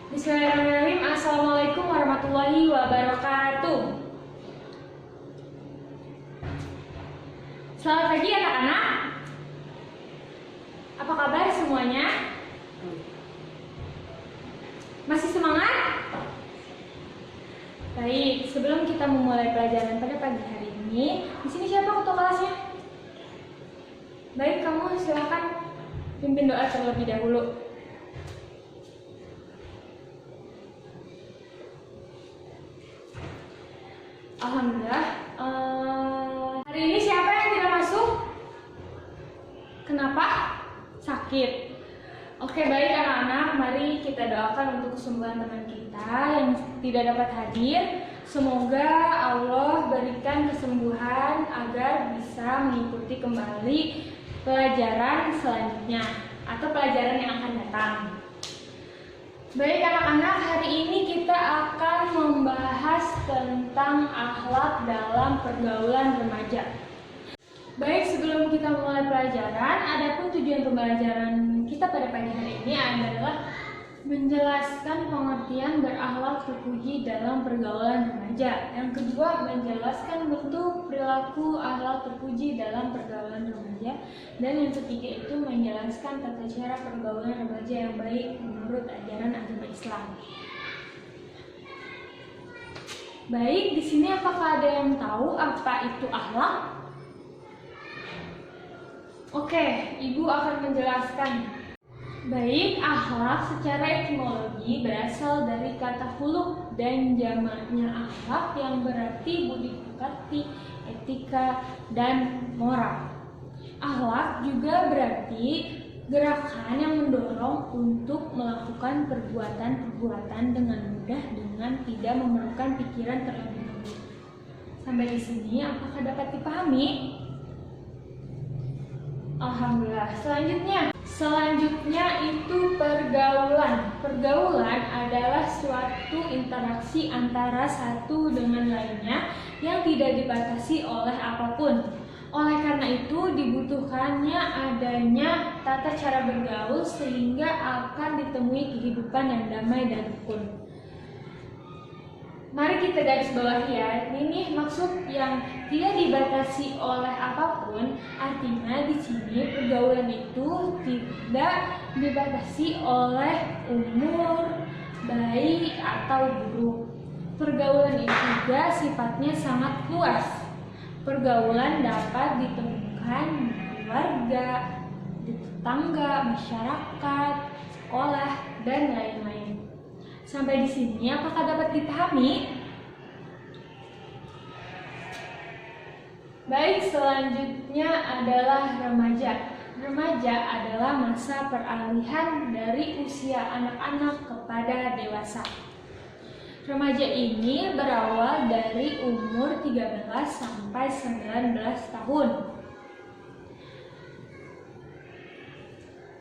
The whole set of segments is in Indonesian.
Bismillahirrahmanirrahim. Assalamualaikum warahmatullahi wabarakatuh. Selamat pagi anak-anak. Apa kabar semuanya? Masih semangat? Baik, sebelum kita memulai pelajaran pada pagi hari ini, di sini siapa ketua kelasnya? Baik, kamu silakan pimpin doa terlebih dahulu. Alhamdulillah. Hari ini siapa yang tidak masuk? Kenapa? Sakit. Oke, baik anak-anak, mari kita doakan untuk kesembuhan teman kita yang tidak dapat hadir. Semoga Allah berikan kesembuhan agar bisa mengikuti kembali pelajaran selanjutnya atau pelajaran yang akan datang. Baik anak-anak, hari ini kita akan membahas tentang akhlak dalam pergaulan remaja. Baik, sebelum kita mulai pelajaran, adapun tujuan pembelajaran kita pada pagi hari ini adalah menjelaskan pengertian berakhlak terpuji dalam pergaulan remaja. Yang kedua, menjelaskan bentuk perilaku akhlak terpuji dalam pergaulan remaja. Dan yang ketiga itu menjelaskan tata cara pergaulan remaja yang baik menurut ajaran agama Islam. Baik, di sini apakah ada yang tahu apa itu akhlak? Oke, Ibu akan menjelaskan. Baik, akhlak secara etimologi berasal dari kata khuluq dan jamaknya akhlak yang berarti budi pekerti, etika, dan moral. Akhlak juga berarti gerakan yang mendorong untuk melakukan perbuatan-perbuatan dengan mudah dengan tidak memerlukan pikiran terlebih dahulu. Sampai di sini apakah dapat dipahami? Alhamdulillah. Selanjutnya itu pergaulan. Pergaulan adalah suatu interaksi antara satu dengan lainnya yang tidak dibatasi oleh apapun. Oleh karena itu dibutuhkannya adanya tata cara bergaul sehingga akan ditemui kehidupan yang damai dan rukun. Mari kita garis bawahi ya. Ini maksud yang tidak dibatasi oleh apapun. Artinya di sini pergaulan itu tidak dibatasi oleh umur, baik atau buruk. Pergaulan itu juga sifatnya sangat luas. Pergaulan dapat ditemukan di keluarga, di tetangga, masyarakat, sekolah, dan lain-lain. Sampai di sini apakah dapat dipahami? Baik, selanjutnya adalah remaja. Remaja adalah masa peralihan dari usia anak-anak kepada dewasa. Remaja ini berawal dari umur 13 sampai 19 tahun.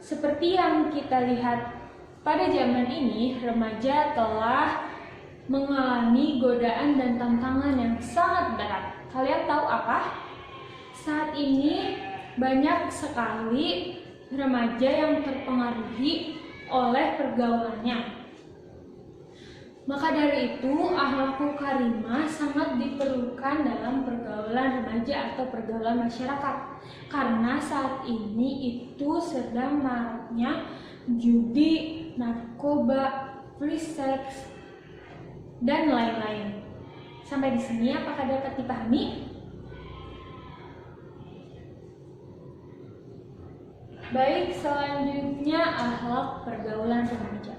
Seperti yang kita lihat pada zaman ini, remaja telah mengalami godaan dan tantangan yang sangat berat. Kalian tahu apa? Saat ini banyak sekali remaja yang terpengaruhi oleh pergaulannya. Maka dari itu, akhlakul karimah sangat diperlukan dalam pergaulan remaja atau pergaulan masyarakat. Karena saat ini itu sedang maraknya judi, narkoba, free sex, dan lain-lain. Sampai di sini apakah dapat dipahami? Baik, selanjutnya akhlak pergaulan remaja.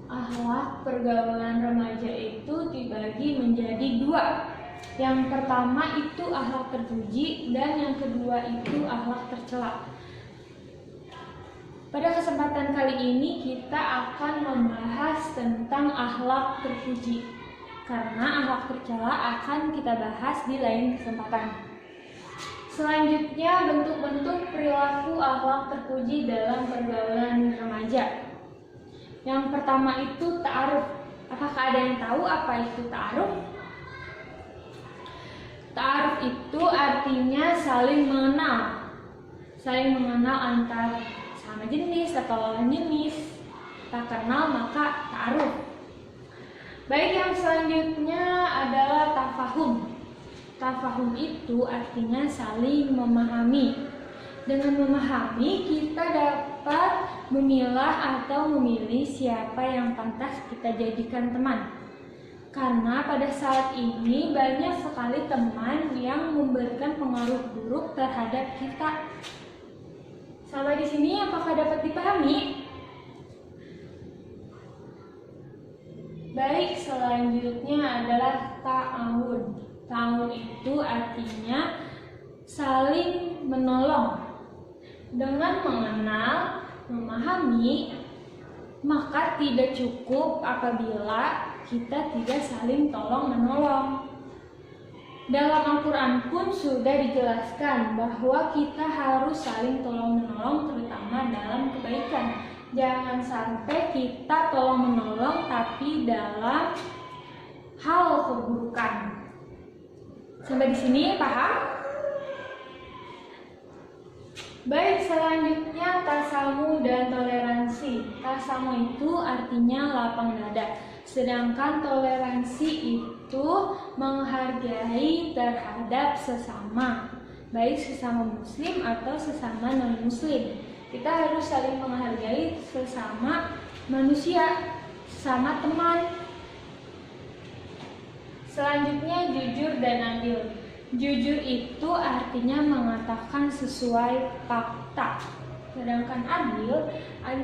Akhlak pergaulan remaja itu dibagi menjadi dua. Yang pertama itu akhlak terpuji dan yang kedua itu akhlak tercela. Pada kesempatan kali ini kita akan membahas tentang akhlak terpuji, karena akhlak tercela akan kita bahas di lain kesempatan. Selanjutnya bentuk-bentuk perilaku akhlak terpuji dalam pergaulan remaja. Yang pertama itu ta'aruf. Apakah ada yang tahu apa itu ta'aruf? Ta'aruf itu artinya saling mengenal. Saling mengenal antar sama jenis atau lawan jenis. tak kenal maka ta'aruf. Baik, yang selanjutnya adalah tafahum. Tafahum itu artinya saling memahami. Dengan memahami, kita dapat memilah atau memilih siapa yang pantas kita jadikan teman. Karena pada saat ini banyak sekali teman yang memberikan pengaruh buruk terhadap kita. Sampai di sini apakah dapat dipahami? Baik, selanjutnya adalah ta'awun. Ta'awun itu artinya saling menolong. Dengan mengenal, memahami, maka tidak cukup apabila kita tidak saling tolong-menolong. Dalam Al-Quran pun sudah dijelaskan bahwa kita harus saling tolong-menolong, terutama dalam kebaikan. Jangan sampai kita tolong-menolong tapi dalam hal keburukan. Sampai di sini paham? Baik, selanjutnya tasamu dan toleransi. Tasamu itu artinya lapang dada, sedangkan toleransi itu menghargai terhadap sesama, baik sesama muslim atau sesama non-muslim. Kita harus saling menghargai sesama manusia, sesama teman. Selanjutnya jujur dan adil. Jujur itu artinya mengatakan sesuai fakta. Sedangkan adil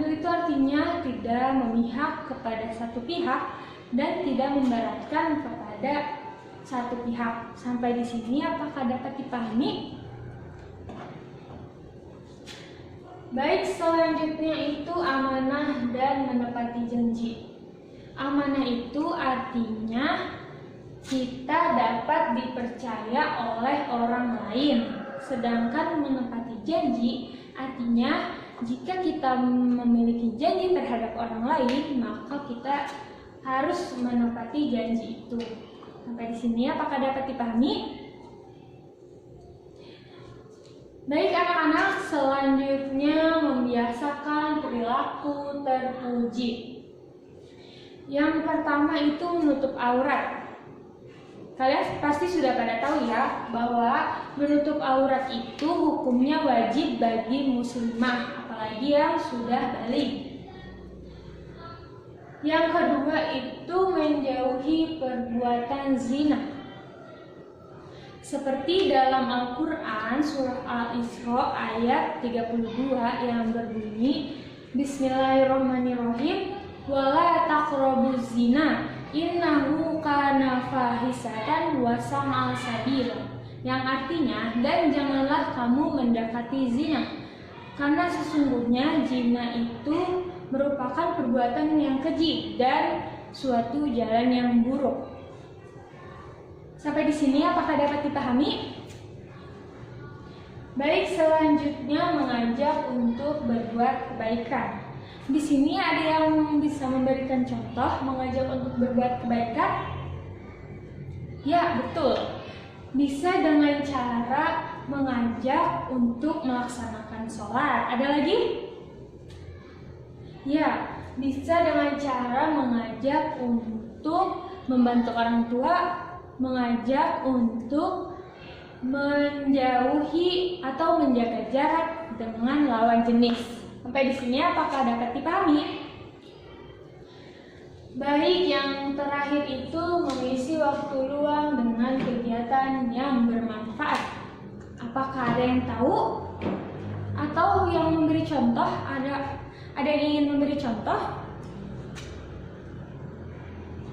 itu artinya tidak memihak kepada satu pihak dan tidak memberatkan kepada satu pihak. Sampai di sini apakah dapat dipahami? Baik, selanjutnya itu amanah dan menepati janji. Amanah itu artinya kita dapat dipercaya oleh orang lain. Sedangkan menepati janji artinya jika kita memiliki janji terhadap orang lain, maka kita harus menepati janji itu. Sampai di sini apakah dapat dipahami? Baik anak-anak, selanjutnya membiasakan perilaku terpuji. Yang pertama itu menutup aurat. Kalian pasti sudah pada tahu ya bahwa menutup aurat itu hukumnya wajib bagi muslimah, apalagi yang sudah balik. Yang kedua itu menjauhi perbuatan zina. Seperti dalam Al-Quran surah Al-Isra ayat 32 yang berbunyi Bismillahirrahmanirrahim wala taqrabuz zina innahu kana fahisatan wa sam'a sabila, yang artinya dan janganlah kamu mendekati zina karena sesungguhnya zina itu merupakan perbuatan yang keji dan suatu jalan yang buruk. Sampai di sini apakah dapat dipahami? Baik, selanjutnya mengajak untuk berbuat kebaikan. Di sini ada yang bisa memberikan contoh mengajak untuk berbuat kebaikan? Ya, betul. Bisa dengan cara mengajak untuk melaksanakan sholat. Ada lagi? Ya, bisa dengan cara mengajak untuk membantu orang tua, mengajak untuk menjauhi atau menjaga jarak dengan lawan jenis. Sampai di sini apakah dapat dipahami? Baik, yang terakhir itu mengisi waktu luang dengan kegiatan yang bermanfaat. Apakah ada yang tahu? Atau yang memberi contoh? Ada yang ingin memberi contoh?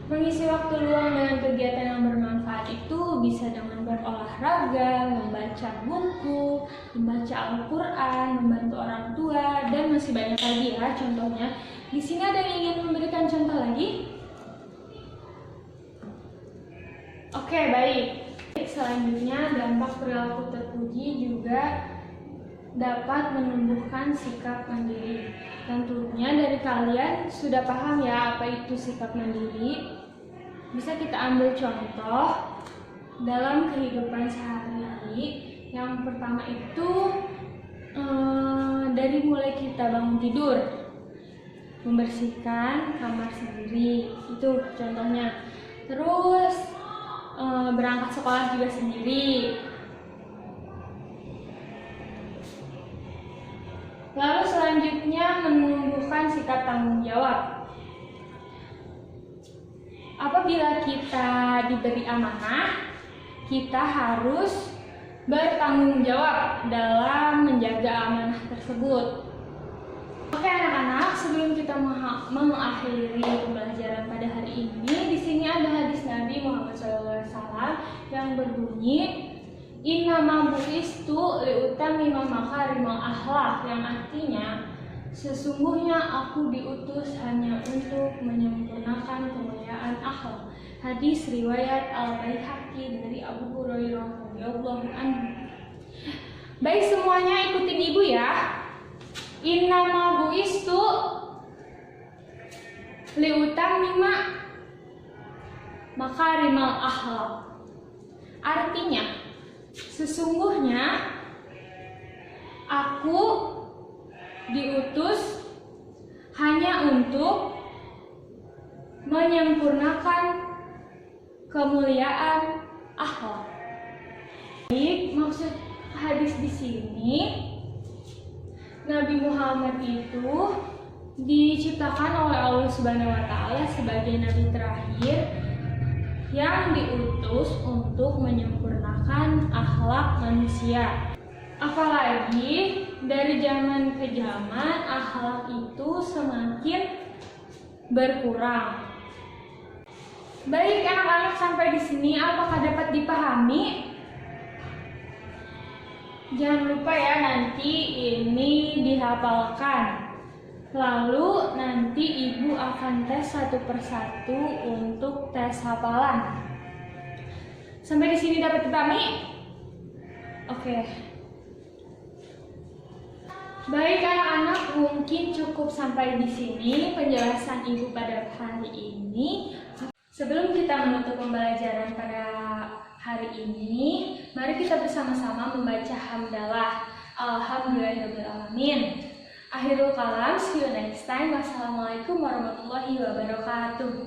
Mengisi waktu luang dengan kegiatan yang bermanfaat itu bisa dengan berolahraga, membaca buku, membaca Al-Quran, membantu orang tua, dan masih banyak lagi ya contohnya. Di sini ada yang ingin memberikan contoh lagi? Oke, baik. Selanjutnya dampak perilaku terpuji juga dapat menumbuhkan sikap mandiri. Tentunya dari kalian sudah paham ya apa itu sikap mandiri. Bisa kita ambil contoh dalam kehidupan sehari-hari. Yang pertama itu dari mulai kita bangun tidur. membersihkan kamar sendiri, itu contohnya. Terus berangkat sekolah juga sendiri. Lalu selanjutnya menumbuhkan sikap tanggung jawab. Apabila kita diberi amanah, kita harus bertanggung jawab dalam menjaga amanah tersebut. Oke anak-anak, sebelum kita mengakhiri pembelajaran pada hari ini, di sini ada hadis Nabi Muhammad SAW yang berbunyi, Innama bu'istu liutammima makarimal akhlak, yang artinya sesungguhnya aku diutus hanya untuk menyempurnakan kemuliaan akhlak. Hadis riwayat Al-Baihaqi dari Abu Hurairah radhiyallahu anhu. Baik semuanya, ikutin ibu ya. Innama bu'istu liutammima makarimal akhlak. Artinya, sesungguhnya aku diutus hanya untuk menyempurnakan kemuliaan akhlak. Baik, maksud hadis di sini, Nabi Muhammad itu diciptakan oleh Allah Subhanahu wa taala sebagai nabi terakhir yang diutus untuk menyempurnakan akhlak manusia. Apalagi dari zaman ke zaman akhlak itu semakin berkurang. Baik anak-anak, sampai di sini apakah dapat dipahami? Jangan lupa ya, nanti ini dihafalkan. Lalu nanti ibu akan tes satu persatu untuk tes hafalan. Sampai di sini dapat dipahami? Oke. Baik anak-anak, mungkin cukup sampai di sini penjelasan ibu pada hari ini. Sebelum kita menutup pembelajaran pada hari ini, mari kita bersama-sama membaca hamdalah. Alhamdulillahirabbil alamin. Akhirul kalam, see you next time. Wassalamualaikum warahmatullahi wabarakatuh.